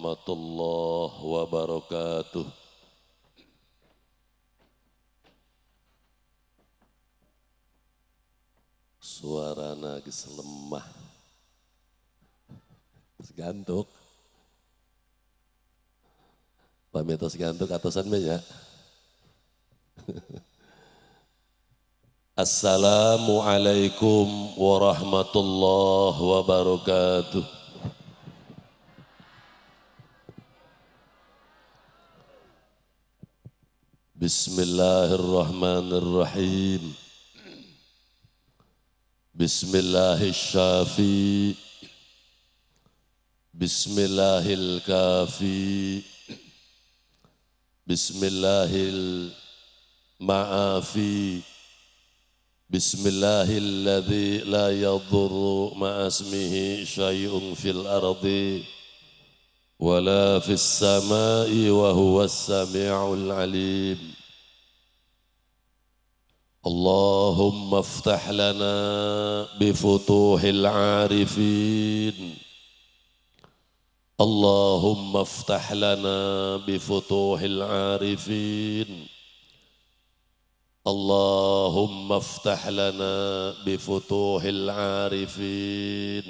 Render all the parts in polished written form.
warahmatullahi wabarakatuh. Suarana geus lemah. Gantuk. Pamitos gantuk atosan banyak. Assalamualaikum warahmatullahi wabarakatuh. Bismillahirrahmanirrahim. Bismillahirrahmanirrahim. Bismillahil-kafi. Bismillahil-ma'afi. Bismillahilladzi la yadurru ma'asmihi syai'un fil ardi wala fis samai wa huwas sami'ul alim. Allahumma aftah lana bifutuhil arifin. Allahumma aftah lana bifutuhil arifin. Allahumma aftah lana bifutuhil arifin.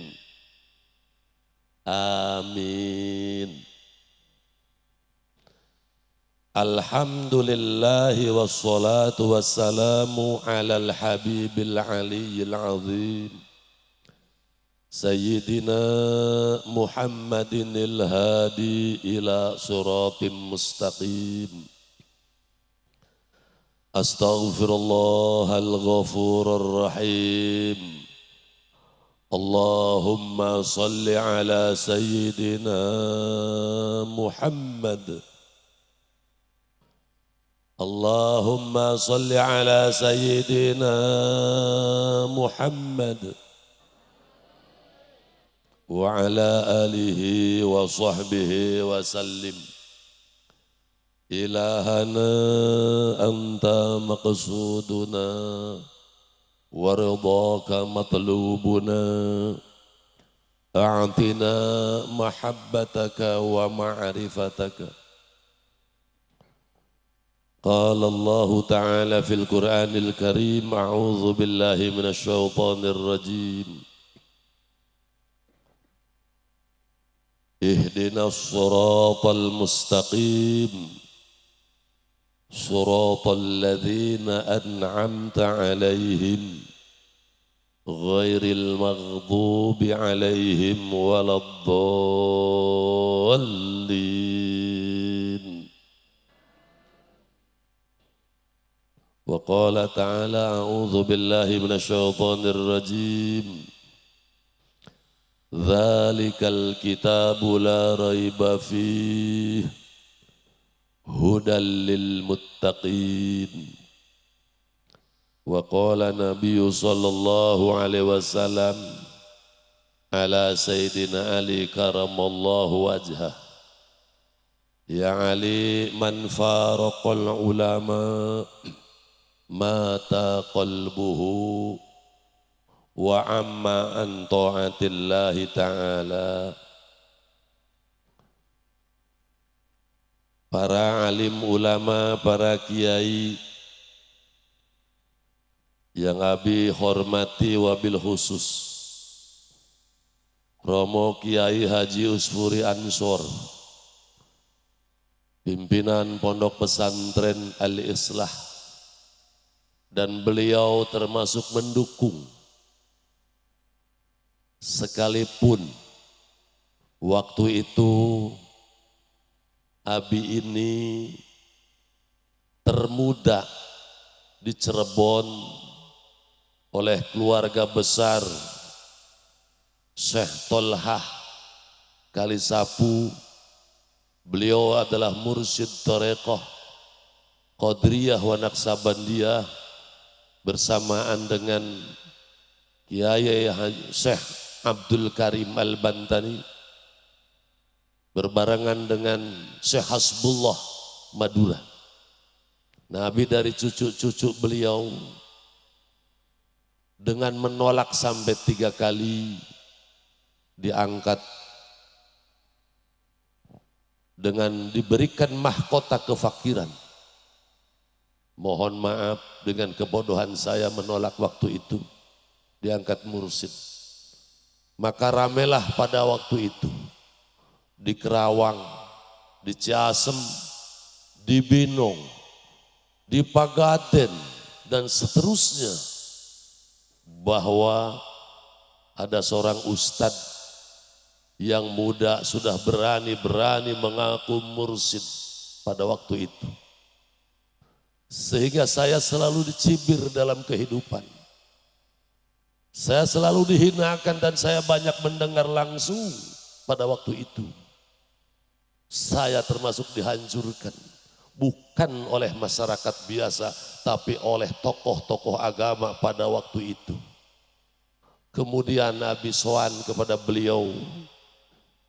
Amin. Alhamdulillahi wassalatu wassalamu alal habibil aliyyil azim Sayyidina Muhammadinil hadi ila siratim mustaqim. Astaghfirullahal ghafurur rahim. Allahumma salli ala Sayyidina Muhammad. Allahumma salli ala Sayyidina Muhammad wa ala alihi wa sahbihi wa sallim. Ilahana anta maqsuduna wa ridhaka matlubuna. A'tina mahabbataka wa ma'rifataka. Qala Allah Ta'ala fil Qur'anil Karim, a'udzu billahi minasy syaithanir rajim. Ihdinas siratal mustaqim, siratal ladzina an'amta 'alaihim, ghairil maghdubi 'alaihim waladdallin. Wa qala ta'ala a'udzu billahi minasy syaithanir rajim. Dzalikal kitabu la raiba fihi hudal lil muttaqin. Wa qala Nabiyyu sallallahu alaihi wasallam ala Sayyidina Ali karamallahu wajhah. Ya Ali man faraqal ulama mata qalbuhu wa amma an ta'atillahi ta'ala. Para alim ulama, para kiai yang abi hormati wabil khusus Romo Kiai Haji Usfuri Ansor, pimpinan Pondok Pesantren Al-Islah, dan beliau termasuk mendukung sekalipun waktu itu abi ini termuda di Cirebon oleh keluarga besar Syekh Tolhah Kalisapu. Beliau adalah mursyid Thariqah Qadriyah wa Naqsabandiyah bersamaan dengan Kiai Syekh Abdul Karim Al-Bantani, berbarengan dengan Syekh Hasbullah Madura. Nabi dari cucu-cucu beliau dengan menolak sampai 3 kali diangkat dengan diberikan mahkota kefakiran. Mohon maaf dengan kebodohan saya menolak waktu itu diangkat mursyid. Maka ramelah pada waktu itu di Kerawang, di Ciasem, di Binong, di Pagaden dan seterusnya, bahwa ada seorang ustadz yang muda sudah berani-berani mengaku mursyid pada waktu itu. Sehingga saya selalu dicibir dalam kehidupan. Saya selalu dihinakan dan saya banyak mendengar langsung pada waktu itu. Saya termasuk dihancurkan. Bukan oleh masyarakat biasa, tapi oleh tokoh-tokoh agama pada waktu itu. Kemudian Nabi sowan kepada beliau,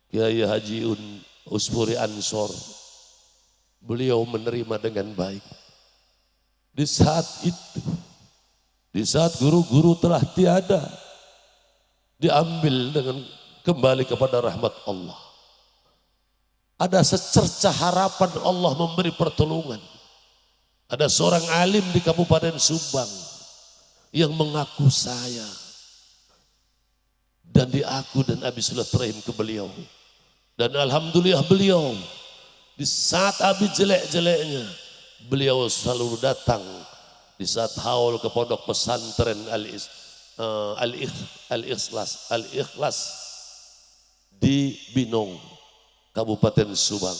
Kiai Haji Usfuri Ansor. Beliau menerima dengan baik. Di saat itu, di saat guru-guru telah tiada, diambil dengan kembali kepada rahmat Allah. Ada secercah harapan Allah memberi pertolongan. Ada seorang alim di Kabupaten Subang yang mengaku saya dan diaku dan Abi silaturahim ke beliau. Dan alhamdulillah beliau di saat Abi jelek-jeleknya, beliau selalu datang di saat haul ke pondok pesantren Al-Ikhlas di Binong, Kabupaten Subang.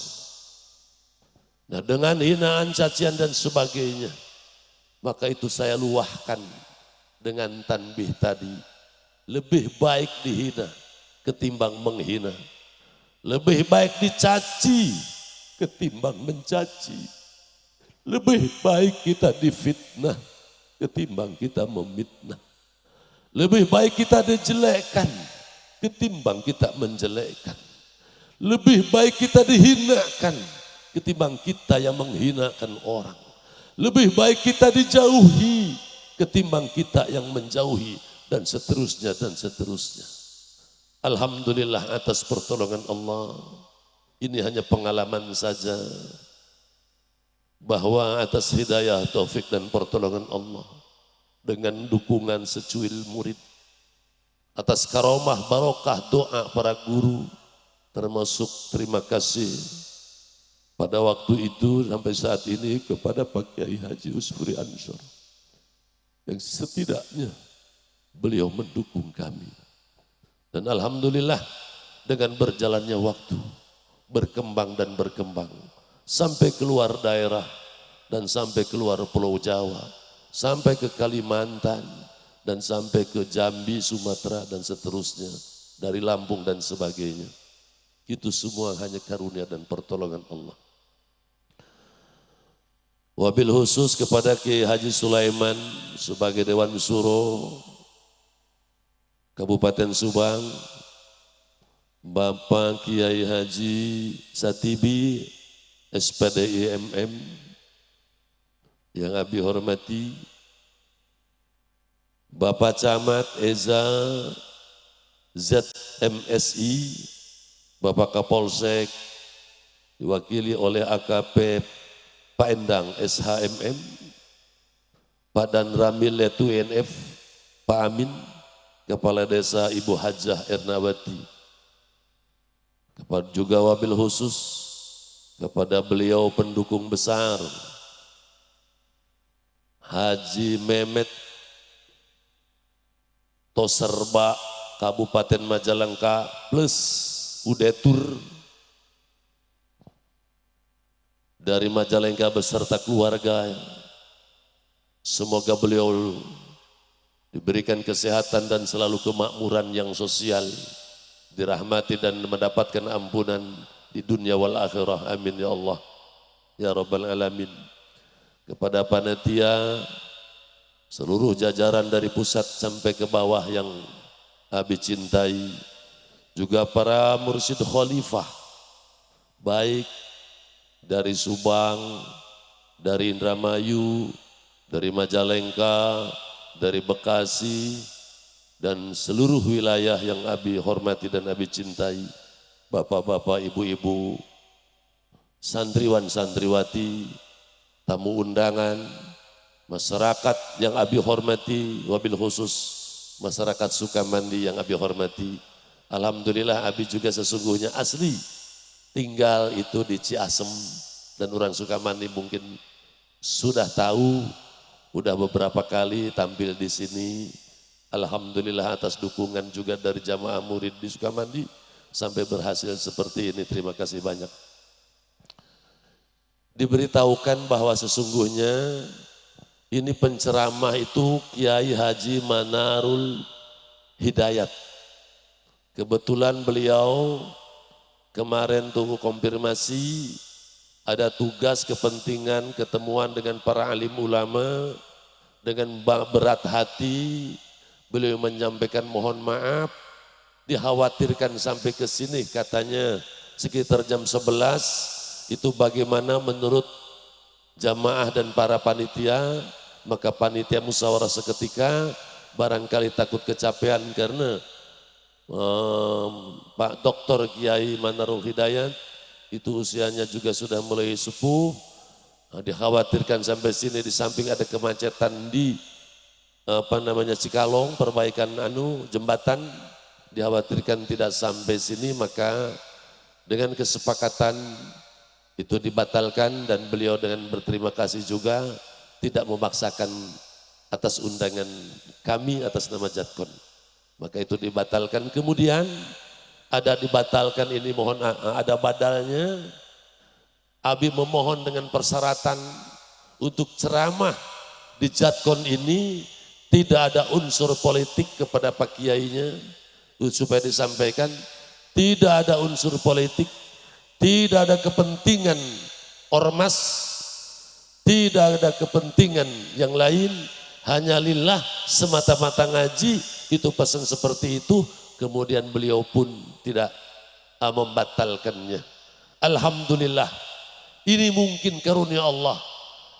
Nah, dengan hinaan, cacian dan sebagainya, maka itu saya luahkan dengan tanbih tadi. Lebih baik dihina ketimbang menghina. Lebih baik dicaci ketimbang mencaci. Lebih baik kita difitnah ketimbang kita memfitnah. Lebih baik kita dijelekkan ketimbang kita menjelekkan. Lebih baik kita dihinakan ketimbang kita yang menghinakan orang. Lebih baik kita dijauhi ketimbang kita yang menjauhi, dan seterusnya dan seterusnya. Alhamdulillah atas pertolongan Allah. Ini hanya pengalaman saja, bahwa atas hidayah, taufik dan pertolongan Allah, dengan dukungan secuil murid, atas karomah barokah doa para guru, termasuk terima kasih pada waktu itu sampai saat ini kepada Pak Kiai Haji Usfuri Ansor, yang setidaknya beliau mendukung kami. Dan alhamdulillah dengan berjalannya waktu, berkembang dan berkembang, sampai keluar daerah dan sampai keluar Pulau Jawa, sampai ke Kalimantan dan sampai ke Jambi, Sumatera dan seterusnya, dari Lampung dan sebagainya. Itu semua hanya karunia dan pertolongan Allah. Wabil khusus kepada Kiai Haji Sulaiman sebagai Dewan Suro Kabupaten Subang, Bapak Kiai Haji Satibi SPD IMM yang Abi hormati, Bapak Camat Eza ZMSI, Bapak Kapolsek diwakili oleh AKP Pak Endang SHMM, Pak Dan Ramil Letu INF, Pak Amin, Kepala Desa Ibu Hajah Ernawati, kepada juga wabil khusus kepada beliau pendukung besar Haji Mehmet Toserba Kabupaten Majalengka plus Udetur dari Majalengka beserta keluarga. Semoga beliau diberikan kesehatan dan selalu kemakmuran yang sosial, dirahmati dan mendapatkan ampunan di dunia wal akhirah. Amin ya Allah ya Rabbal Alamin. Kepada panitia, seluruh jajaran dari pusat sampai ke bawah yang Abi cintai, juga para mursyid khalifah, baik dari Subang, dari Indramayu, dari Majalengka, dari Bekasi, dan seluruh wilayah yang Abi hormati dan Abi cintai, bapak-bapak, ibu-ibu, santriwan santriwati, tamu undangan, masyarakat yang Abi hormati, wabil khusus masyarakat Sukamandi yang Abi hormati. Alhamdulillah Abi juga sesungguhnya asli tinggal itu di Ciasem, dan orang Sukamandi mungkin sudah tahu, udah beberapa kali tampil di sini. Alhamdulillah atas dukungan juga dari jamaah murid di Sukamandi sampai berhasil seperti ini. Terima kasih banyak. Diberitahukan bahwa sesungguhnya ini penceramah itu Kiai Haji Manarul Hidayat. Kebetulan beliau kemarin tunggu konfirmasi, ada tugas kepentingan ketemuan dengan para alim ulama. Dengan berat hati beliau menyampaikan mohon maaf, dikhawatirkan sampai ke sini katanya sekitar jam 11. Itu bagaimana menurut jamaah dan para panitia? Maka panitia musyawarah seketika barangkali takut kecapean karena Pak Dr. Kiai Manarul Hidayat itu usianya juga sudah mulai sepuh. Dikhawatirkan sampai sini, di samping ada kemacetan di Cikalong, perbaikan jembatan, dikhawatirkan tidak sampai sini, maka dengan kesepakatan itu dibatalkan dan beliau dengan berterima kasih juga tidak memaksakan atas undangan kami atas nama Jadkon. Maka itu dibatalkan. Kemudian ada dibatalkan ini, mohon ada badalnya. Abi memohon dengan persyaratan untuk ceramah di Jadkon ini tidak ada unsur politik kepada Pak Kiainya, supaya disampaikan tidak ada unsur politik, tidak ada kepentingan ormas, tidak ada kepentingan yang lain, hanya lillah semata-mata ngaji. Itu pesan seperti itu, kemudian beliau pun tidak membatalkannya. Alhamdulillah, ini mungkin karunia Allah,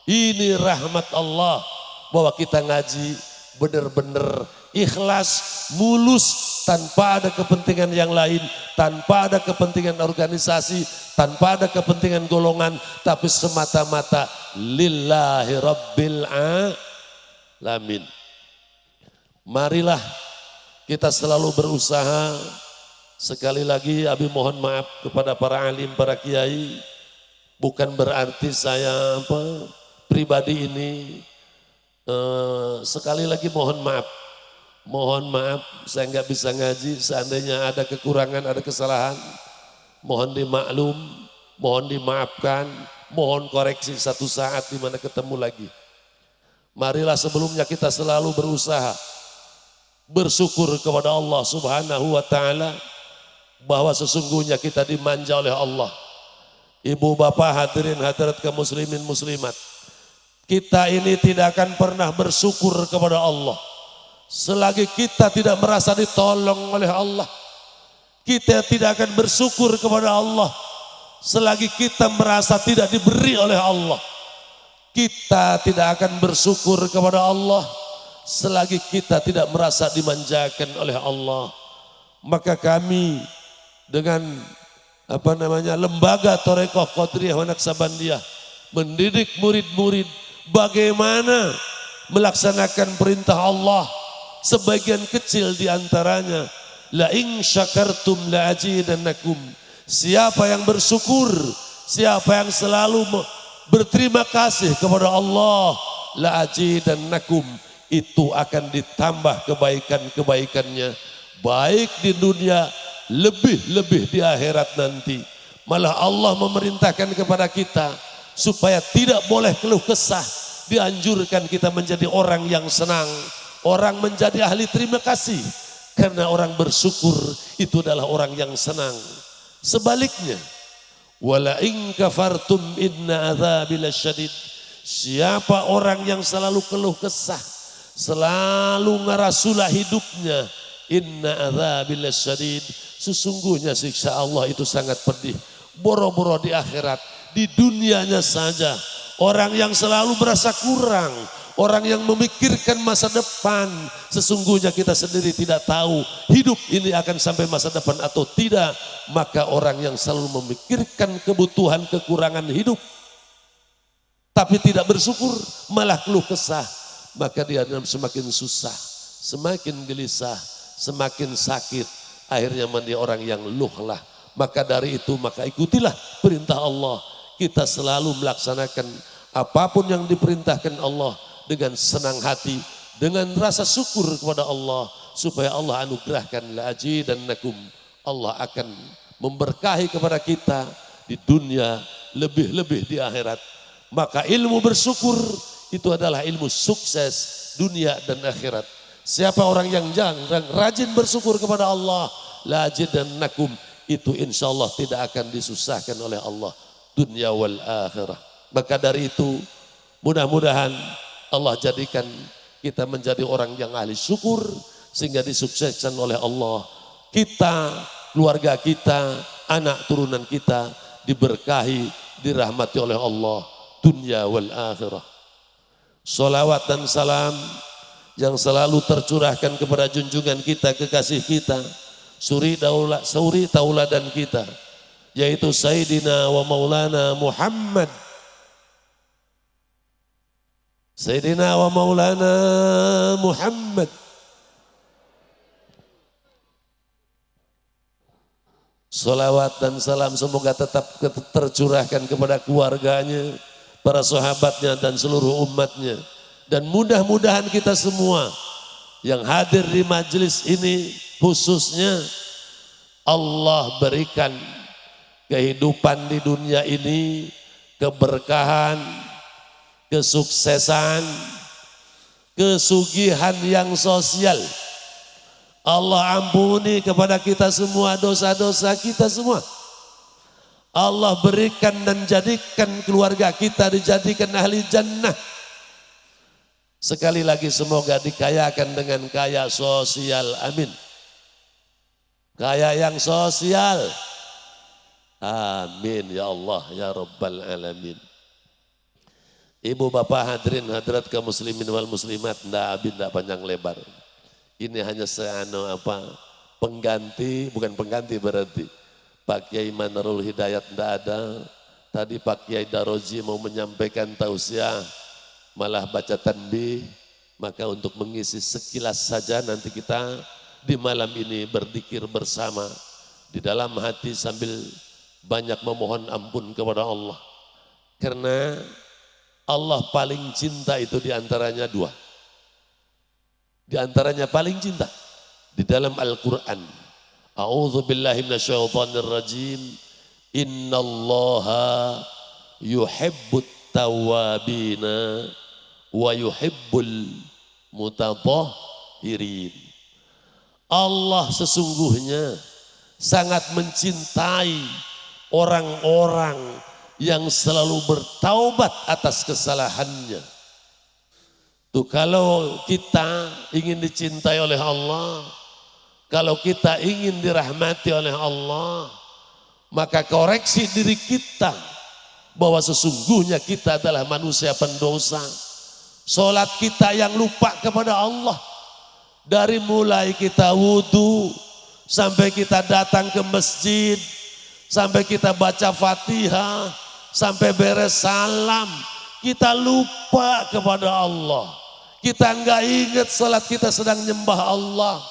ini rahmat Allah bahwa kita ngaji benar-benar ikhlas, mulus, tanpa ada kepentingan yang lain, tanpa ada kepentingan organisasi, tanpa ada kepentingan golongan, tapi semata-mata lillahi rabbil alamin. Marilah kita selalu berusaha. Sekali lagi Abi mohon maaf kepada para alim, para kiai. Bukan berarti saya pribadi ini sekali lagi mohon maaf saya nggak bisa ngaji. Seandainya ada kekurangan, ada kesalahan, mohon dimaklum, mohon dimaafkan, mohon koreksi satu saat di mana ketemu lagi. Marilah sebelumnya kita selalu berusaha bersyukur kepada Allah Subhanahu wa taala bahwa sesungguhnya kita dimanja oleh Allah. Ibu bapak hadirin hadirat kaum muslimin muslimat, kita ini tidak akan pernah bersyukur kepada Allah selagi kita tidak merasa ditolong oleh Allah. Kita tidak akan bersyukur kepada Allah selagi kita merasa tidak diberi oleh Allah. Kita tidak akan bersyukur kepada Allah selagi kita tidak merasa dimanjakan oleh Allah. Maka kami dengan lembaga Thorekoh Qadiriyah wa Naqsabandiyah mendidik murid-murid bagaimana melaksanakan perintah Allah. Sebagian kecil diantaranya, la in syakartum la azidannakum. Siapa yang bersyukur, siapa yang selalu berterima kasih kepada Allah, la azidannakum, itu akan ditambah kebaikan-kebaikannya, baik di dunia, lebih-lebih di akhirat nanti. Malah Allah memerintahkan kepada kita supaya tidak boleh keluh kesah. Dianjurkan kita menjadi orang yang senang, orang menjadi ahli terima kasih. Karena orang bersyukur itu adalah orang yang senang. Sebaliknya, wala in kafartum inna adzabi lasyadid. Siapa orang yang selalu keluh kesah, selalu ngerasulah hidupnya, inna adzabi lasyadid, sesungguhnya siksa Allah itu sangat pedih. Boro-boro di akhirat, di dunianya saja orang yang selalu merasa kurang, orang yang memikirkan masa depan. Sesungguhnya kita sendiri tidak tahu hidup ini akan sampai masa depan atau tidak. Maka orang yang selalu memikirkan kebutuhan kekurangan hidup tapi tidak bersyukur, malah keluh kesah, maka dia semakin susah, semakin gelisah, semakin sakit. Akhirnya menjadi orang yang luhlah. Maka dari itu, maka ikutilah perintah Allah. Kita selalu melaksanakan apapun yang diperintahkan Allah dengan senang hati, dengan rasa syukur kepada Allah, supaya Allah anugerahkan la'azidannakum. Allah akan memberkahi kepada kita di dunia, lebih-lebih di akhirat. Maka ilmu bersyukur itu adalah ilmu sukses dunia dan akhirat. Siapa orang yang rajin bersyukur kepada Allah, la'azidannakum, itu insya Allah tidak akan disusahkan oleh Allah dunia wal akhirah. Maka dari itu mudah-mudahan Allah jadikan kita menjadi orang yang ahli syukur sehingga disukseskan oleh Allah. Kita, keluarga kita, anak turunan kita diberkahi, dirahmati oleh Allah dunia wal akhirah. Salawat dan salam yang selalu tercurahkan kepada junjungan kita, kekasih kita, suri tauladan kita, yaitu Sayyidina wa Maulana Muhammad. Sayyidina wa Maulana Muhammad. Salawat dan salam semoga tetap tercurahkan kepada keluarganya, para sahabatnya dan seluruh umatnya. Dan mudah-mudahan kita semua yang hadir di majelis ini khususnya Allah berikan kehidupan di dunia ini, keberkahan, kesuksesan, kesugihan yang sosial. Allah ampuni kepada kita semua dosa-dosa kita semua. Allah berikan dan jadikan keluarga kita dijadikan ahli jannah. Sekali lagi semoga dikayakan dengan kaya sosial, amin. Kaya yang sosial, amin ya Allah ya Rabbal Alamin. Ibu bapak hadirin hadirat kaum muslimin wal muslimat, tidak panjang lebar. Ini hanya pengganti, bukan pengganti berarti. Pak Kiai Manarul Hidayat tidak ada. Tadi Pak Kiai Daroji mau menyampaikan tausiah, malah baca tanbih. Maka untuk mengisi sekilas saja nanti kita di malam ini berzikir bersama di dalam hati sambil banyak memohon ampun kepada Allah. Karena Allah paling cinta itu diantaranya dua. Diantaranya paling cinta di dalam Al-Quran. A'udzu billahi minasyaitonir rajim. Innallaha yuhibbut tawwabina wa yuhibbul mutatahhirin. Allah sesungguhnya sangat mencintai orang-orang yang selalu bertaubat atas kesalahannya. Tuh, kalau kita ingin dicintai oleh Allah, kalau kita ingin dirahmati oleh Allah, maka koreksi diri kita bahwa sesungguhnya kita adalah manusia pendosa. Salat kita yang lupa kepada Allah, dari mulai kita wudhu sampai kita datang ke masjid, sampai kita baca Fatihah, sampai beres salam, kita lupa kepada Allah. Kita enggak ingat salat kita sedang nyembah Allah.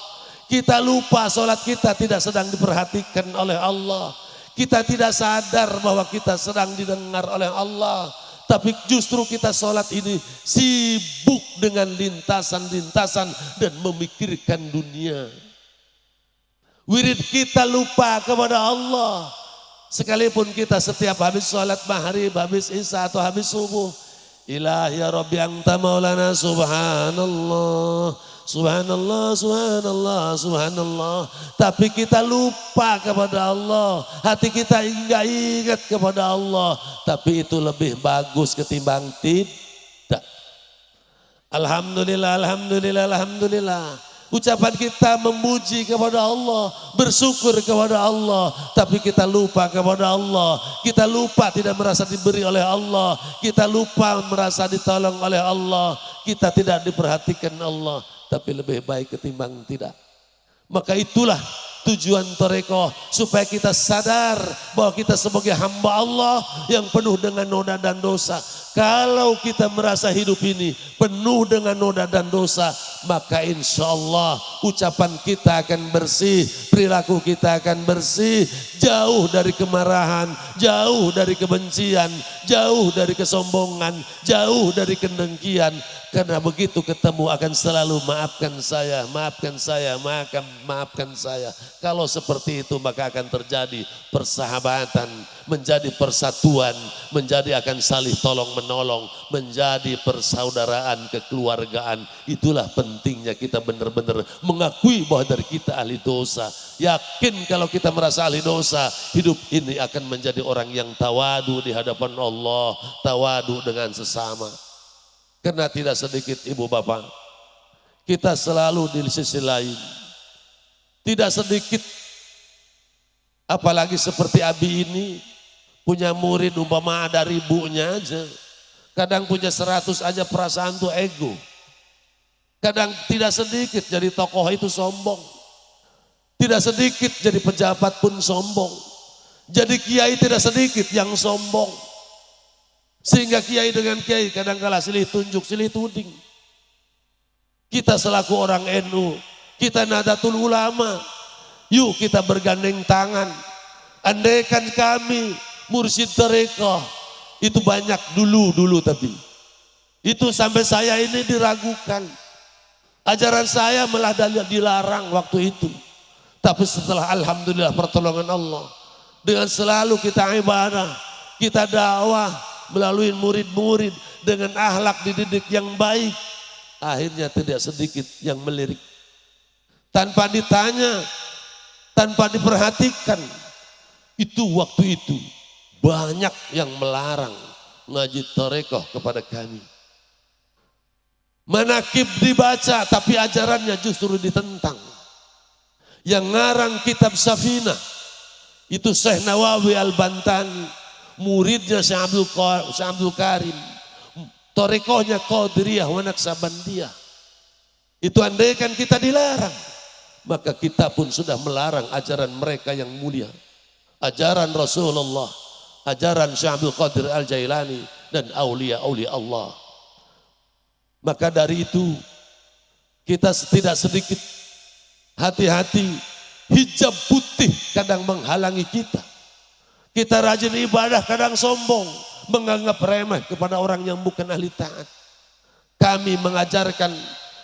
Kita lupa salat kita tidak sedang diperhatikan oleh Allah. Kita tidak sadar bahwa kita sedang didengar oleh Allah. Tapi justru kita salat ini sibuk dengan lintasan-lintasan dan memikirkan dunia. Wirid kita lupa kepada Allah. Sekalipun kita setiap habis salat maghrib, habis isya atau habis subuh, Ilahi ya Rabbi anta maulana subhanallah, subhanallah, subhanallah, subhanallah. Tapi kita lupa kepada Allah, hati kita enggak ingat kepada Allah. Tapi itu lebih bagus ketimbang tidak. Alhamdulillah, alhamdulillah, alhamdulillah. Ucapan kita memuji kepada Allah, bersyukur kepada Allah, tapi kita lupa kepada Allah. Kita lupa tidak merasa diberi oleh Allah, kita lupa merasa ditolong oleh Allah, kita tidak diperhatikan Allah, tapi lebih baik ketimbang tidak. Maka itulah tujuan Thariqah, supaya kita sadar bahwa kita sebagai hamba Allah yang penuh dengan noda dan dosa. Kalau kita merasa hidup ini penuh dengan noda dan dosa, maka insya Allah ucapan kita akan bersih, perilaku kita akan bersih, jauh dari kemarahan, jauh dari kebencian, jauh dari kesombongan, jauh dari kedengkian. Karena begitu ketemu akan selalu maafkan saya, maafkan saya, maafkan saya. Kalau seperti itu maka akan terjadi persahabatan, menjadi persatuan, menjadi akan saling tolong menolong, menjadi persaudaraan, kekeluargaan. Itulah pentingnya kita benar-benar mengakui bahwa dari kita ahli dosa. Yakin kalau kita merasa ahli dosa, hidup ini akan menjadi orang yang tawadu di hadapan Allah, tawadu dengan sesama. Karena tidak sedikit ibu bapak, kita selalu di sisi lain, tidak sedikit, apalagi seperti Abi ini, punya murid umpama ada ribunya aja, kadang punya 100 aja perasaan tuh ego. Kadang tidak sedikit jadi tokoh itu sombong, tidak sedikit jadi pejabat pun sombong, jadi kiai tidak sedikit yang sombong. Sehingga kiai dengan kiai kadang-kala silih tunjuk, silih tuding. Kita selaku orang NU, kita Nahdlatul Ulama, yuk kita bergandeng tangan. Andaikan kami mursyid Thariqah, itu banyak dulu tapi. Itu sampai saya ini diragukan. Ajaran saya malah dilarang waktu itu. Tapi setelah alhamdulillah pertolongan Allah, dengan selalu kita ibadah, kita dakwah, melalui murid-murid dengan akhlak dididik yang baik, akhirnya tidak sedikit yang melirik. Tanpa ditanya, tanpa diperhatikan, itu waktu itu banyak yang melarang ngaji Thariqah kepada kami. Manakib dibaca tapi ajarannya justru ditentang. Yang ngarang kitab Safinah itu Syekh Nawawi Al-Bantani, muridnya Syekh Abdul Karim, Thariqahnya Qadiriyah wa Naqsabandiyah. Itu andaikan kita dilarang, maka kita pun sudah melarang ajaran mereka yang mulia, ajaran Rasulullah, ajaran Syekh Abdul Qadir Al-Jailani dan aulia-aulia Allah. Maka dari itu kita tidak sedikit hati-hati, hijab putih kadang menghalangi kita. Kita rajin ibadah kadang sombong, menganggap remeh kepada orang yang bukan ahli taat. Kami mengajarkan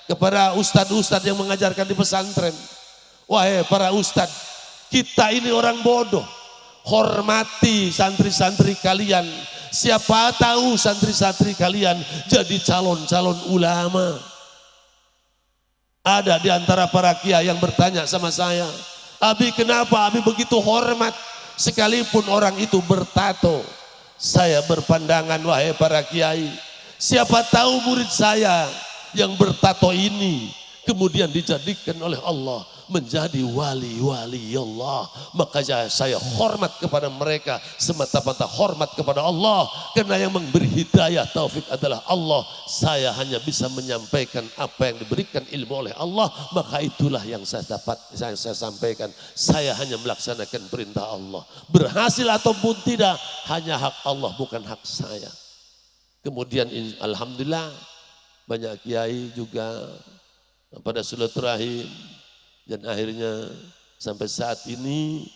kepada ustadz-ustadz yang mengajarkan di pesantren, wahai para ustadz, kita ini orang bodoh, hormati santri-santri kalian. Siapa tahu santri-santri kalian jadi calon-calon ulama. Ada di antara para kiai yang bertanya sama saya, Abi kenapa Abi begitu hormat sekalipun orang itu bertato? Saya berpandangan, wahai para kiai, siapa tahu murid saya yang bertato ini kemudian dijadikan oleh Allah menjadi wali-wali Allah. Maka saya hormat kepada mereka semata-mata hormat kepada Allah, karena yang memberi hidayah taufik adalah Allah. Saya hanya bisa menyampaikan apa yang diberikan ilmu oleh Allah, maka itulah yang saya sampaikan. Saya hanya melaksanakan perintah Allah. Berhasil ataupun tidak hanya hak Allah, bukan hak saya. Kemudian alhamdulillah banyak kiai juga pada silaturahim, dan akhirnya sampai saat ini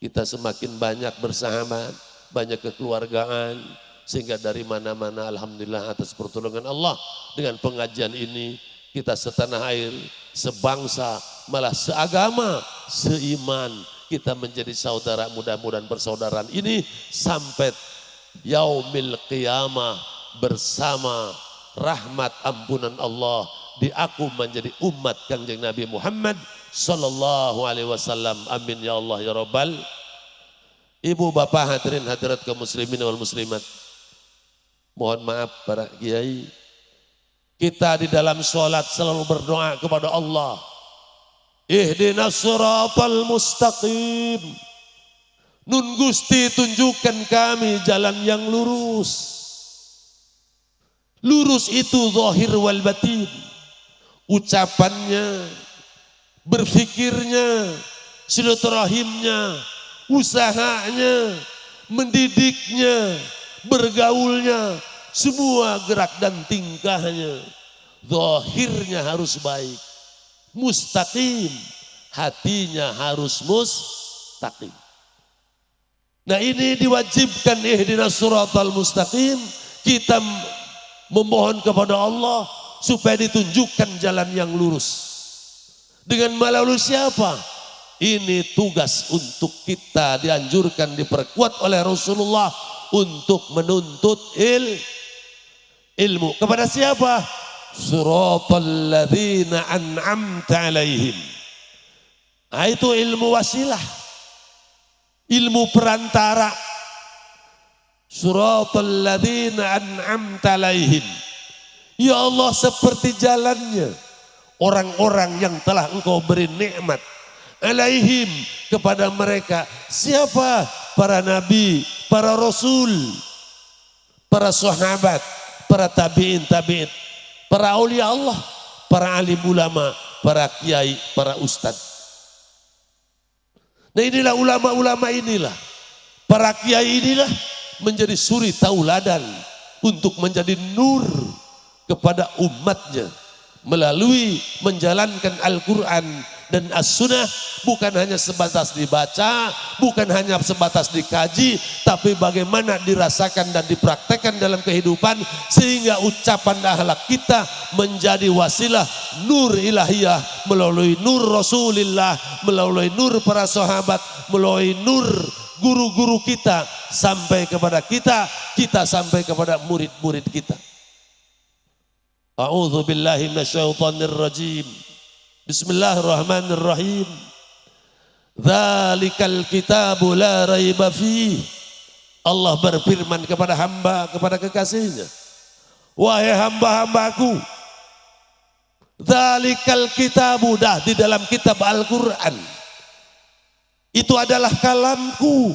kita semakin banyak bersahabat, banyak kekeluargaan, sehingga dari mana-mana alhamdulillah atas pertolongan Allah dengan pengajian ini kita setanah air, sebangsa, malah seagama, seiman, kita menjadi saudara. Mudah-mudahan persaudaraan ini sampai yaumil qiyamah bersama rahmat ampunan Allah, diaku menjadi umat Kanjeng Nabi Muhammad sallallahu alaihi wasallam. Amin ya Allah ya Rabbal. Ibu bapak hadirin hadirat kaum muslimin wal muslimat, mohon maaf para kiai, kita di dalam sholat selalu berdoa kepada Allah, Ihdinas siratal mustaqim. Nun Gusti tunjukkan kami jalan yang lurus. Lurus itu zahir wal batin. Ucapannya, berfikirnya, silaturahimnya, usahanya, mendidiknya, bergaulnya, semua gerak dan tingkahnya. Zahirnya harus baik. Mustaqim, hatinya harus mustaqim. Nah ini diwajibkan ihdinas siratal mustaqim. Kita memohon kepada Allah supaya ditunjukkan jalan yang lurus. Dengan melalui siapa? Ini tugas untuk kita, dianjurkan, diperkuat oleh Rasulullah untuk menuntut ilmu. Kepada siapa? Siratal ladzina an'amta alaihim. Nah, itu ilmu wasilah, ilmu perantara. Siratal ladzina an'amta alaihim. Ya Allah, seperti jalannya orang-orang yang telah Engkau beri nikmat alaihim, kepada mereka. Siapa? Para nabi, para rasul, para sahabat, para tabi'in, para aulia Allah, para alim ulama, para kiai, para ustad. Nah inilah ulama-ulama inilah, para kiai inilah menjadi suri tauladan untuk menjadi nur kepada umatnya melalui menjalankan Al-Quran dan As-Sunnah. Bukan hanya sebatas dibaca, bukan hanya sebatas dikaji, tapi bagaimana dirasakan dan dipraktekkan dalam kehidupan sehingga ucapan akhlak kita menjadi wasilah nur ilahiyah melalui nur Rasulullah, melalui nur para sahabat, melalui nur guru-guru kita sampai kepada kita sampai kepada murid-murid kita. A'udzu billahi minasyaitonir rajim. Bismillahirrahmanirrahim. Dzalikal kitabu la raiba fih. Allah berfirman kepada hamba, kepada kekasihnya, wahai hamba-hambaku, dzalikal kitabu, dah di dalam kitab Al-Quran itu adalah kalamku,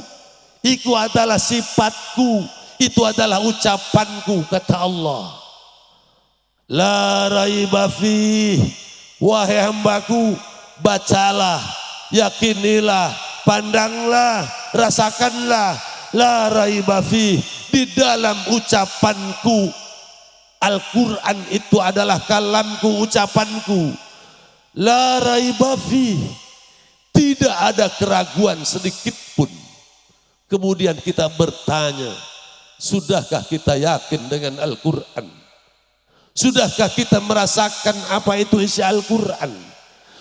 itu adalah sifatku, itu adalah ucapanku, kata Allah. La raiba fih, wahai hambaku, bacalah, yakinilah, pandanglah, rasakanlah. La raiba fih, di dalam ucapanku. Al-Quran itu adalah kalamku, ucapanku. La raiba fih, tidak ada keraguan sedikit pun. Kemudian kita bertanya, sudahkah kita yakin dengan Al-Quran? Sudahkah kita merasakan apa itu isi Al-Quran?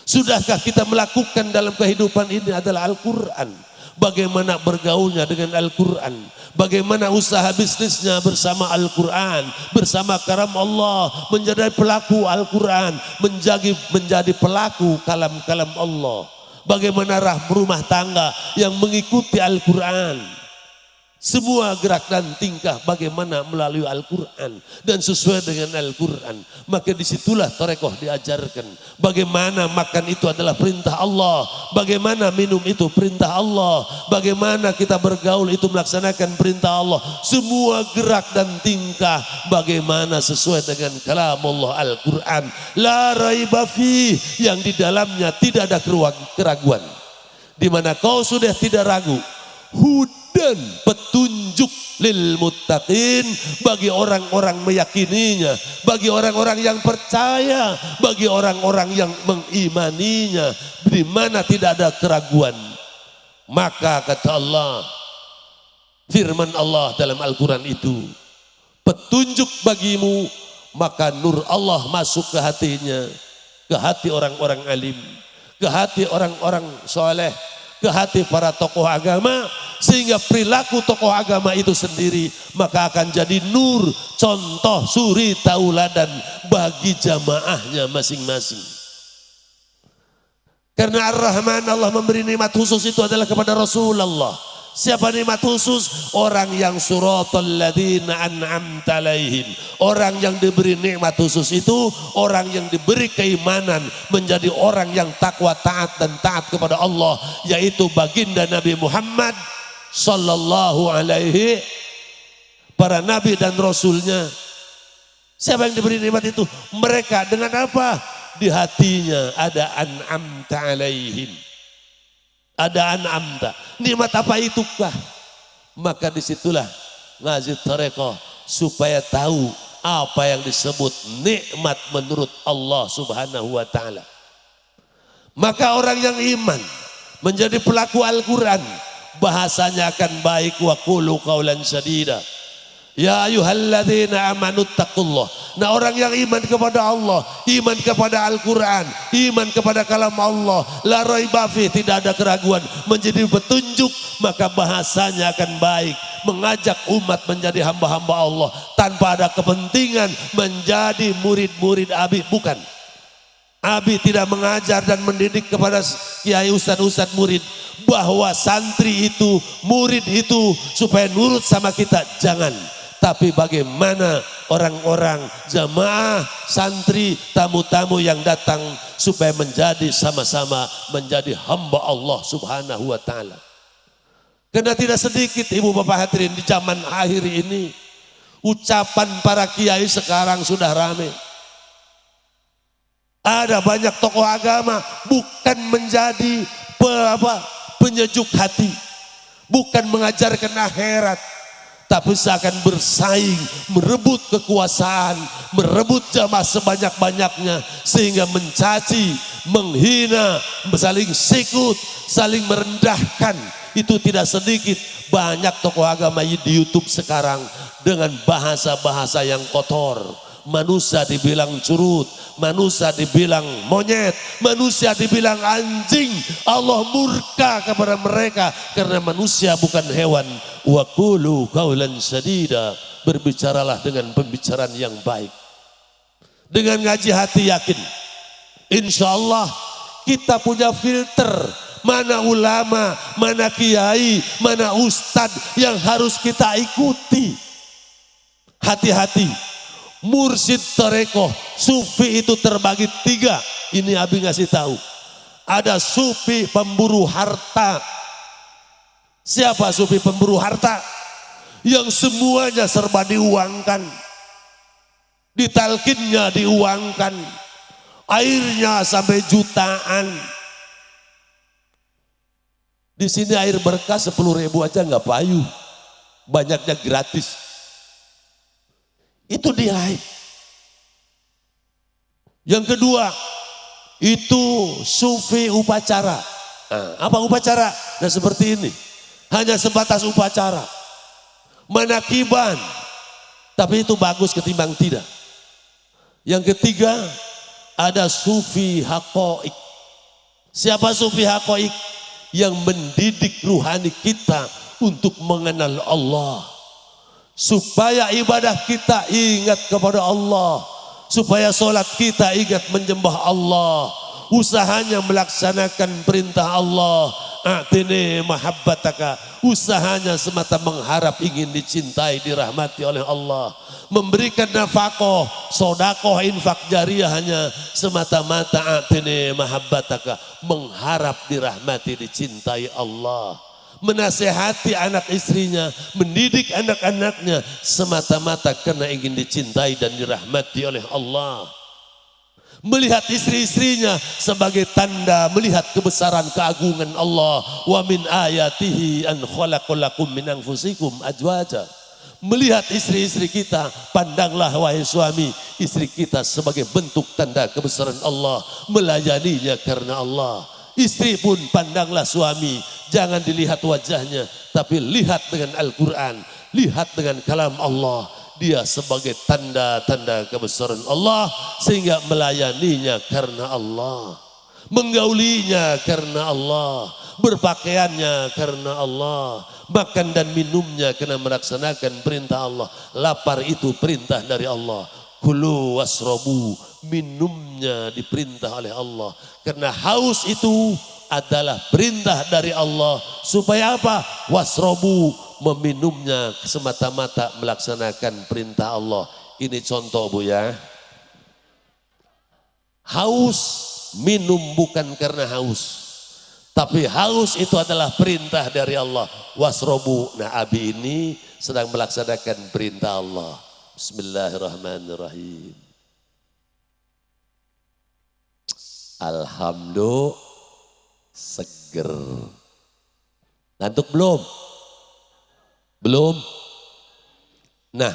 Sudahkah kita melakukan dalam kehidupan ini adalah Al-Quran? Bagaimana bergaulnya dengan Al-Quran? Bagaimana usaha bisnisnya bersama Al-Quran? Bersama karam Allah, menjadi pelaku Al-Quran, menjadi pelaku kalam-kalam Allah. Bagaimana rumah tangga yang mengikuti Al-Quran? Semua gerak dan tingkah bagaimana melalui Al-Quran dan sesuai dengan Al-Quran. Maka disitulah tarekoh diajarkan. Bagaimana makan itu adalah perintah Allah. Bagaimana minum itu perintah Allah. Bagaimana kita bergaul itu melaksanakan perintah Allah. Semua gerak dan tingkah bagaimana sesuai dengan kalam Allah Al-Quran. La raiba fih, yang di dalamnya tidak ada keraguan. Di mana kau sudah tidak ragu. Dan petunjuk lil muttaqin, bagi orang-orang meyakininya, bagi orang-orang yang percaya, bagi orang-orang yang mengimaninya, di mana tidak ada keraguan. Maka kata Allah, firman Allah dalam Al-Quran itu, petunjuk bagimu, maka nur Allah masuk ke hatinya, ke hati orang-orang alim, ke hati orang-orang soleh, ke hati para tokoh agama, sehingga perilaku tokoh agama itu sendiri maka akan jadi nur, contoh, suri tauladan bagi jamaahnya masing-masing. Karena Ar-Rahman, Allah memberi nikmat khusus itu adalah kepada Rasulullah Siapa nikmat khusus? Orang yang suratal ladzina an'amta alaihim. Orang yang diberi nikmat khusus itu orang yang diberi keimanan menjadi orang yang takwa, taat dan taat kepada Allah, yaitu baginda Nabi Muhammad sallallahu alaihi, para nabi dan rasulnya. Siapa yang diberi nikmat itu? Mereka dengan apa? Di hatinya ada an'amta alaihim. Ada an'amta. Nikmat apa itukah? Maka disitulah ngaji tarekat supaya tahu apa yang disebut nikmat menurut Allah subhanahu wa ta'ala. Maka orang yang iman menjadi pelaku Al-Quran, bahasanya akan baik. Wa qulu qawlan sadida. Ya ayyuhalladzina amanu taqullah. Nah, orang yang iman kepada Allah, iman kepada Al-Quran, iman kepada kalam Allah, la raiba fi, tidak ada keraguan, menjadi petunjuk, maka bahasanya akan baik, mengajak umat menjadi hamba-hamba Allah tanpa ada kepentingan menjadi murid-murid Abi. Bukan, Abi tidak mengajar dan mendidik kepada kiai, ustadz murid bahwa santri itu, murid itu supaya nurut sama kita, jangan. Tapi bagaimana orang-orang jamaah, santri, tamu-tamu yang datang supaya menjadi sama-sama menjadi hamba Allah subhanahu wa ta'ala. Karena tidak sedikit ibu bapak hadirin di zaman akhir ini, ucapan para kiai sekarang sudah ramai. Ada banyak tokoh agama bukan menjadi penyejuk hati, bukan mengajarkan akhirat, tapi seakan bersaing, merebut kekuasaan, merebut jamaah sebanyak-banyaknya, sehingga mencaci, menghina, saling sikut, saling merendahkan. Itu tidak sedikit. Banyak tokoh agama di YouTube sekarang dengan bahasa-bahasa yang kotor. Manusia dibilang curut, manusia dibilang monyet, manusia dibilang anjing. Allah murka kepada mereka karena manusia bukan hewan. Wa qulu qawlan sadida, berbicaralah dengan pembicaraan yang baik. Dengan ngaji hati yakin, insya Allah kita punya filter. Mana ulama, mana kiai, mana ustadz yang harus kita ikuti. Hati-hati. Mursyid tarekoh, sufi itu terbagi 3. Ini Abi ngasih tahu. Ada sufi pemburu harta. Siapa sufi pemburu harta? Yang semuanya serba diuangkan. Ditalkinnya diuangkan. Airnya sampai jutaan. Di sini air berkah 10.000 aja nggak payu. Banyaknya gratis. Itu diraih. Yang kedua, itu sufi upacara. Nah, apa upacara? Nah, seperti ini. Hanya sebatas upacara. Manakiban. Tapi itu bagus ketimbang tidak. Yang ketiga, ada sufi haqa'iq. Siapa sufi haqa'iq? Yang mendidik ruhani kita untuk mengenal Allah. Supaya ibadah kita ingat kepada Allah. Supaya sholat kita ingat menyembah Allah. Usahanya melaksanakan perintah Allah. A'tini mahabbataka. Usahanya semata mengharap ingin dicintai, dirahmati oleh Allah. Memberikan nafkah, sodakoh, infak jariah hanya semata-mata a'tini mahabbataka. Mengharap dirahmati, dicintai Allah. Menasehati anak istrinya, mendidik anak-anaknya semata-mata karena ingin dicintai dan dirahmati oleh Allah. Melihat istri-istrinya sebagai tanda melihat kebesaran keagungan Allah. Wa min ayatihi an khalaqalakum min anfusikum azwaja. Melihat istri-istri kita, pandanglah wahai suami, istri kita sebagai bentuk tanda kebesaran Allah, melayaninya karena Allah. Istri pun pandanglah suami, jangan dilihat wajahnya, tapi lihat dengan Al-Quran, lihat dengan kalam Allah. Dia sebagai tanda-tanda kebesaran Allah, sehingga melayaninya karena Allah, menggaulinya karena Allah, berpakaiannya karena Allah, makan dan minumnya karena melaksanakan perintah Allah. Lapar itu perintah dari Allah. Kulu wasrobu, minumnya diperintah oleh Allah. Karena haus itu adalah perintah dari Allah. Supaya apa? Wasrobu, meminumnya semata-mata melaksanakan perintah Allah. Ini contoh Bu ya. Haus, minum bukan karena haus. Tapi haus itu adalah perintah dari Allah. Wasrobu. Nah Abi ini sedang melaksanakan perintah Allah. Bismillahirrahmanirrahim. Alhamdulillah seger. Ngantuk belum? Belum? Nah,